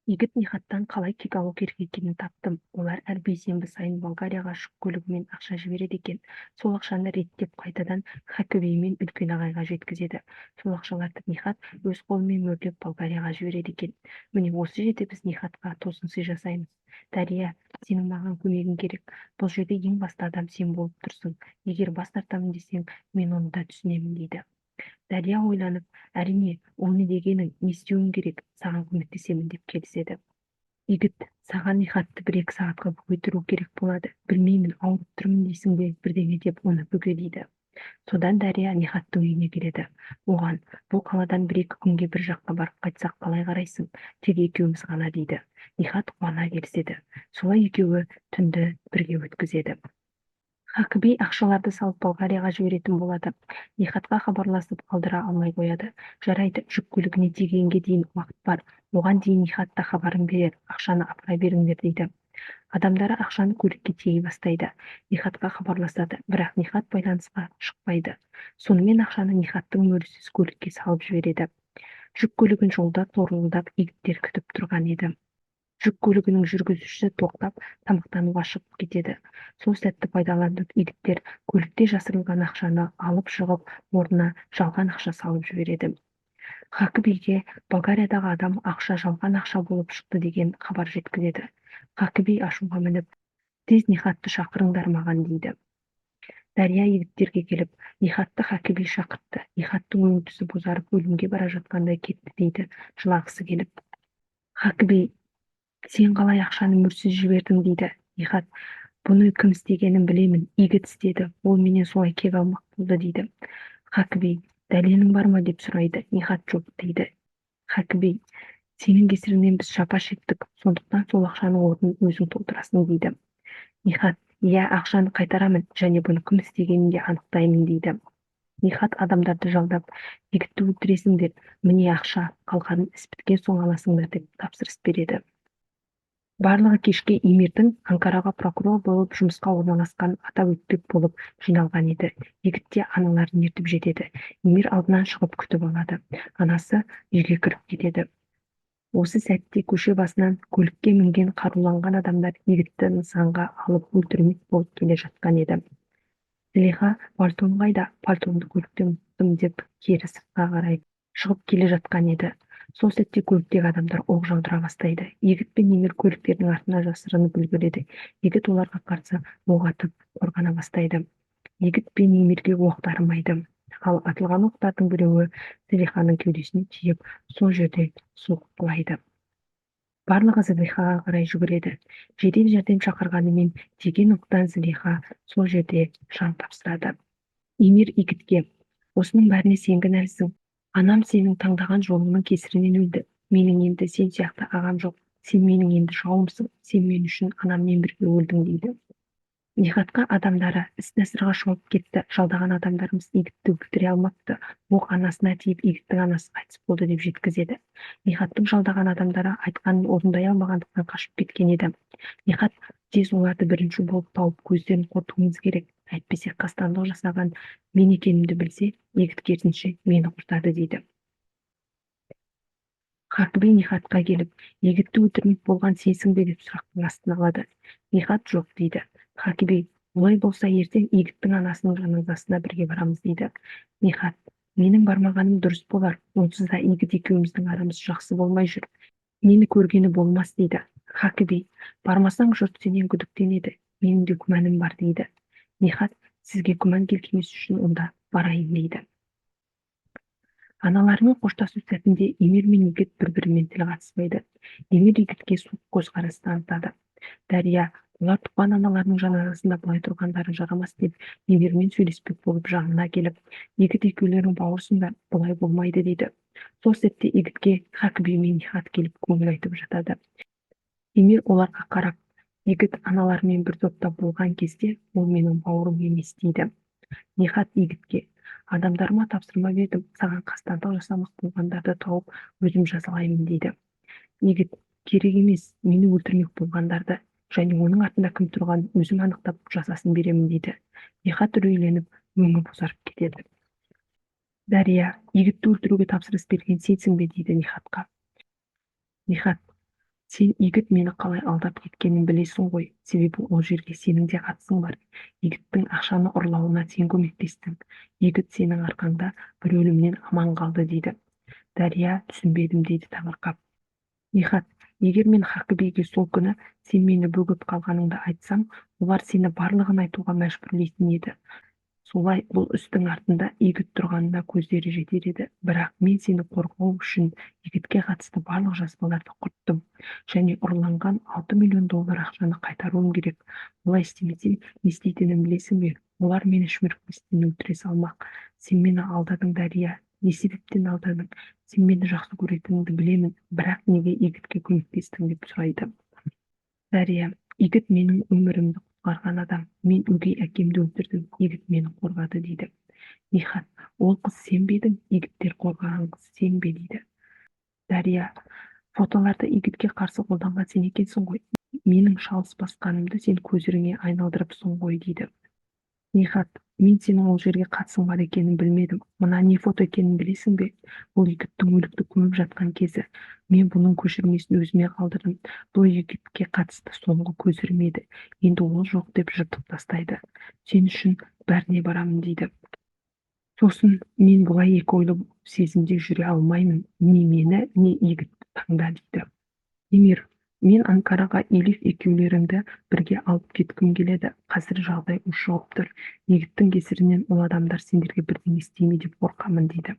Егіт Нихаттан қалай кек алу керек екенін таптым. Олар әр бейсенбі сайын Болгарияға жүк көлігімен ақша жібереді екен. Сол ақшаны реттеп қайтадан Хакібей мен үлкен ағайға жеткізеді. Сол ақшаларды Нихат өз қолымен мөрлеп Болгарияға жібереді екен. Міне осы жерде біз Нихатқа тосын сый жасаймыз. Дәрия, сенің маған көмегің керек. Бұл жерде ең басты адам сен болып тұрсың. Егер бас тартамын десең, мен оны да түсінемін дейді. Дәрия ойланып, әрине, ол не дегенің, не істеуім керек, саған көмектесемін деп келіседі. Егіт, саған Нихатты 1-2 сағатқа бүге тұру керек болады. Білмеймін, ауырып тұрмын дейсің бе, бірдеңе деп оны бүге дейді. Содан Дәрия Нихаттың үйіне келеді. Оған, бұл қаладан 1-2 күнге бір жаққа барып қайтсақ қалай қарайсың? Тек екеуміз ғана дейді. Нихат қуана келіседі. Солай екеуі түнді бірге өткізеді. Хакібей ақшаларды салып Болгарияға жіберетін болады. Нихатқа хабарласып қалдыра алмай қояды. Жарайды, жүк көлігіне тигенге дейін уақыт бар. Оған дейін Нихат та хабарын берер, ақшаны апара беріңдер дейді. Адамдары ақшаны көлікке тией бастайды. Нихатқа хабарласады, бірақ Нихат байланысқа шықпайды. Сонымен ақшаны Нихаттың мөрсіз көлікке салып жібереді. Жүк көлігін жолда торуылдап егіттер күтіп тұрған еді. Жүк көлігінің жүргізушісі тоқтап, тамақтануға шығып кетеді. Сол сәтті пайдаланып егіттер көлікте жасырылған ақшаны алып шығып, орнына жалған ақша салып жібереді. Хакібейге Болгариядағы адам ақша жалған ақша болып шықты деген хабар жеткізеді. Хакібей ашуға мініп, тез Нихатты шақырыңдар маған дейді. Дәрия егіттерге келіп, Нихатты Хакібей шақыртты. Нихаттың өң түсі бозарып өлімге бара жатқандай кетті дейді, жылағысы келіп. Хакібей, сен қалай ақшаны мөрсіз жібердің дейді. Нихат, бұны кім істегенін білемін, егіт істеді, ол менен солай кек алмақ болды дейді. Хакібей, дәлелің бар ма деп сұрайды. Нихат жоқ дейді. Хакібей, сенің кесіріңнен біз жапа шектік, сондықтан сол ақшаның орнын өзің толтырасың дейді. Нихат, иә, ақшаны қайтарамын, және бұны кім істегенін де анықтаймын дейді. Нихат адамдарды жалдап, егітті өлтіресіңдер, міне ақша, қалғанын іс біткен соң аласыңдар деп тапсырыс береді. Барлығы кешке Эмирдің Анкараға прокурор болып жұмысқа орналасқан атап өтпек болып жиналған еді. Егітте аналарын ертіп жетеді. Эмир алдынан шығып күтіп алады. Анасы үйге кіріп кетеді. Осы сәтте көше басынан көлікке мінген қаруланған адамдар егітті нысанға алып өлтірмек болып келе жатқан еді. Зылиха, пальтом қайда? Пальтомды көлікте ұмыттым деп кері сыртқа қарай шығып келе жатқан еді. Сол сәтте көліктегі адамдар оқ жаудыра бастайды. Егіт пен Эмир көліктердің артына жасырынып үлгереді. Егіт оларға қарсы оқ атып қорғана бастайды. Егіт пен Эмирге оқ дарымайды. Ал атылған оқтардың біреуі Зылиханың кеудесіне тиіп, сол жерде суық құлайды. Барлығы Зылихаға қарай жүгіреді. Жедел жәрдем шақырғанымен тиген оқтан Зылиха сол жерде жан тапсырады. Эмир егітке, осының бәріне сен кінәлісің. Анам сенің таңдаған жолыңның кесірінен өлді. Менің енді сен сияқты ағам жоқ. Сен менің енді жауымсың. Сен мен үшін анаммен бірге өлдің дейді. Нихатқа адамдары іс насырға шауып кетті. Жалдаған адамдарымыз егітті өлтіре алмапты. Оқ анасына тиіп, егіттің анасы қайтыс болды деп жеткізеді. Нихаттың жалдаған адамдары айтқанын орындай алмағандықтан қашып кеткен еді. Нихат тез оларды бірінші болып тауып көздерін құртуымыз керек. Әйтпесе қастандық жасаған мен екенімді білсе, егіт керісінше мені құртады дейді. Хакібей Нихатқа келіп, егітті өлтірмек болған сенсің бе деп сұрақтың астына алады. Нихат жоқ дейді. Хакібей, олай болса ертең егіттің анасының жаназасына бірге барамыз дейді. Нихат, менің бармағаным дұрыс болар, онсыз да егіт екеуміздің арамыз жақсы болмай жүр. Мені көргені болмас дейді. Хакібей, бармасаң жұрт сенен күдіктенеді, менің де күмәнім бар дейді. Нихат, сізге күмән келтірмес үшін онда барайын дейді. Аналарымен қоштасу сәтінде Эмир мен егіт бір-бірімен тіл қатыспайды. Эмир егітке суық көзқарас танытады. Дәрия, олар туған аналарының жаназасында былай тұрғандары жарамас деп Эмирмен сөйлеспек болып жанына келіп, егіт екеулерің бауырсыңдар, бұлай болмайды дейді. Сол сәтте егітке Хакібей мен Нихат келіп көңіл айтып жатады. Эмир оларға қарап, егіт аналармен бір топта болған кезде ол менің бауырым емес дейді. Нихат егітке, адамдарыма тапсырма бердім, саған қастандық жасамақ болғандарды тауып өзім жазалаймын дейді. Егіт, керек емес, мені өлтірмек болғандарды және оның артында кім тұрғанын өзім анықтап жазасын беремін дейді. Нихат үрейленіп, өңі бозарып кетеді. Дәрия, егітті өлтіруге тапсырыс берген сенсің бе дейді Нихатқа. Нихат, Сен Игіт мені қалай алдап кеткенін білесің ғой, себебі ол жерге сенің де қатысың бар. Игіттің ақшаны ұрлауына сен көмектестің. Игіт сенің арқаңда бір өлімнен аман қалды дейді. Дария түсінбедім дейді таңырқап. Нихат, егер мен Хакібейге сол күні сен мені бөгіп қалғаныңды айтсам, олар сені барлығын айтуға мәжбүрлейтін еді. Солай бұл істің артында Игіт тұрғанына көздері жетер еді. Бірақ мен сені қорғау үшін Игітке қатысты барлық жазбаларды құрттым. Және ұрланған 6 миллион доллар ақшаны қайтаруым керек. Олай істемесем, не істейтінімді білесің бе? Олар мені шімірікпестен өлтіре салмақ. Сен мені алдадың, Дария. Не себептен алдадың? Сен мені жақсы көретініңді білемін, бірақ неге Игітке көмектестің деп сұрайды. Дария, Игіт менің өмірімді құтқарған адам. Мен өгей әкемді өлтірдім, Игіт мені қорғады дейді. Нихат, ол қыз сен бе едің? Игіттер қорғаған қыз сен бе дейді. Дария, фотоларды Игітке қарсы қолданған сен екенсің ғой. Менің шалыс басқанымды сен көзіріңе айналдырыпсың ғой дейді. Нихат, мен сенің ол жерге қатысың бар екенін білмедім. Мына не фото екенін білесің бе? Ол Игіттің өлікті көміп жатқан кезі. Мен бұның көшірмесін өзіме қалдырдым. Бұл Игітке қатысты соңғы көшірме еді. Енді ол жоқ деп жыртып тастайды. Сен үшін бәріне барамын дейді. Сосын мен бұлай екі ойлы сезімде жүре алмаймын. Не мені, не Игітті таңда дейді. Эмир, мен Анкараға Элиф екеулеріңді бірге алып кеткім келеді. Қазір жағдай ушығып тұр. Игіттің кесірінен ол адамдар сендерге бірдеңе істейме деп қорқамын дейді.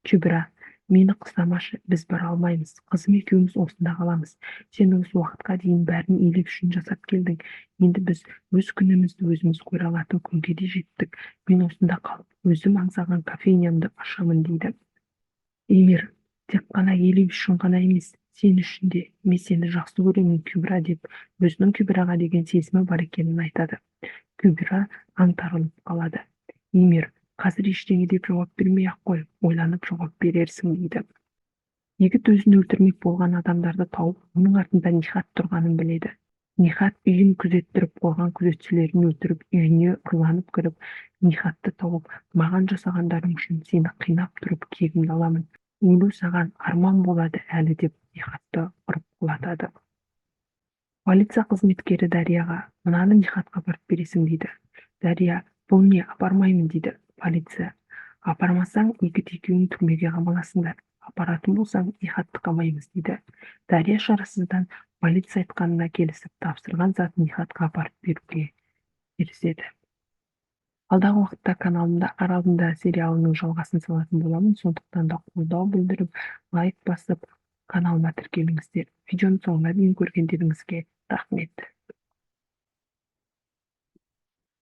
Күбра, мені қыстамашы, біз бара алмаймыз. Қызым екеуміз осында қаламыз. Сен осы уақытқа дейін бәрін Элиф үшін жасап келдің. Енді біз өз күнімізді өзіміз көре алатын күнге де жеттік. Мен осында қалып, өзім аңсаған кофейнямды ашамын дейді. Эмир, тек қана Элиф үшін ғана емес, сен үшін де, мен сені жақсы көремін, Күбра деп, өзінің Күбраға деген сезімі бар екенін айтады. Күбра аңтарылып қалады. Эмир, қазір ештеңе деп жауап бермей-ақ қой, ойланып жауап берерсің дейді. Игіт өзін өлтірмек болған адамдарды тауып, оның артында Нихат тұрғанын біледі. Нихат үйін күзеттіріп қойған күзетшілерін өлтіріп, үйіне ұрланып кіріп, Нихатты тауып, маған жасағандарың үшін сені қинап тұрып кегімді аламын. Өлу саған арман болады әлі деп Нихатты ұрып құлатады. Полиция қызметкері Дарияға, мынаны Нихатқа апарып бересің дейді. Дария, бұл не, апармаймын дейді. Полиция, апармасаң Игіт екеуің түрмеге қамаласыңдар. Апаратын болсаң Нихатты қамаймыз дейді. Дария шарасыздан полиция айтқанына келісіп, тапсырған затын Нихатқа апарып беруге келіседі. Алдағы уақытта каналымда Аралдың сериалының жалғасын салатын боламын, сондықтан да қолдау білдіріп, лайк басып, каналыма тіркеліңіздер. Видеоның соңына дейін көргендеріңізге рахмет.